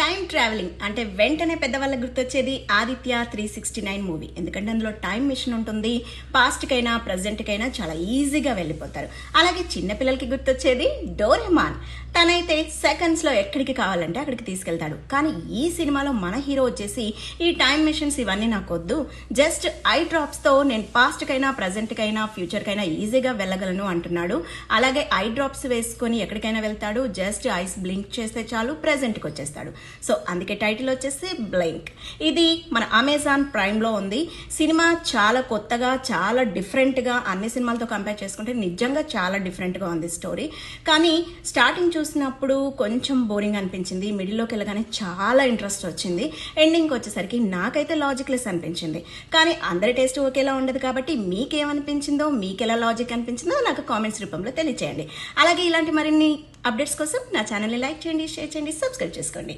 Time travelling అంటే వెంటనే పెద్దవాళ్ళకి గుర్తొచ్చేది ఆదిత్య 369 మూవీ. ఎందుకంటే అందులో టైం మిషన్ ఉంటుంది. పాస్ట్కైనా ప్రజెంట్కైనా చాలా ఈజీగా వెళ్ళిపోతారు. అలాగే చిన్నపిల్లలకి గుర్తొచ్చేది డోరేమాన్. తనైతే సెకండ్స్లో ఎక్కడికి కావాలంటే అక్కడికి తీసుకెళ్తాడు. కానీ ఈ సినిమాలో మన హీరో వచ్చేసి ఈ టైం మిషన్స్ ఇవన్నీ నాకు వద్దు, జస్ట్ ఐ డ్రాప్స్తో నేను పాస్ట్కైనా ప్రజెంట్కైనా ఫ్యూచర్కైనా ఈజీగా వెళ్ళగలను అంటున్నాడు. అలాగే ఐ డ్రాప్స్ వేసుకొని ఎక్కడికైనా వెళ్తాడు. జస్ట్ ఐస్ బ్లింక్ చేస్తే చాలు ప్రెజెంట్కి వచ్చేస్తాడు. సో అందుకే టైటిల్ వచ్చేసి బ్లింక్. ఇది మన అమెజాన్ ప్రైమ్లో ఉంది. సినిమా చాలా కొత్తగా, చాలా డిఫరెంట్గా, అన్ని సినిమాలతో కంపేర్ చేసుకుంటే నిజంగా చాలా డిఫరెంట్గా ఉంది స్టోరీ. కానీ స్టార్టింగ్ చూసినప్పుడు కొంచెం బోరింగ్ అనిపించింది. మిడిల్లోకి వెళ్ళగానే చాలా ఇంట్రెస్ట్ వచ్చింది. ఎండింగ్కి వచ్చేసరికి నాకైతే లాజిక్లెస్ అనిపించింది. కానీ అందరి టేస్ట్ ఒకేలా ఉండదు కాబట్టి మీకేమనిపించిందో, మీకు ఎలా లాజిక్ అనిపించిందో నాకు కామెంట్స్ రూపంలో తెలియచేయండి. అలాగే ఇలాంటి మరిన్ని అప్డేట్స్ కోసం నా ఛానల్ని లైక్ చేయండి, షేర్ చేయండి, సబ్స్క్రైబ్ చేసుకోండి.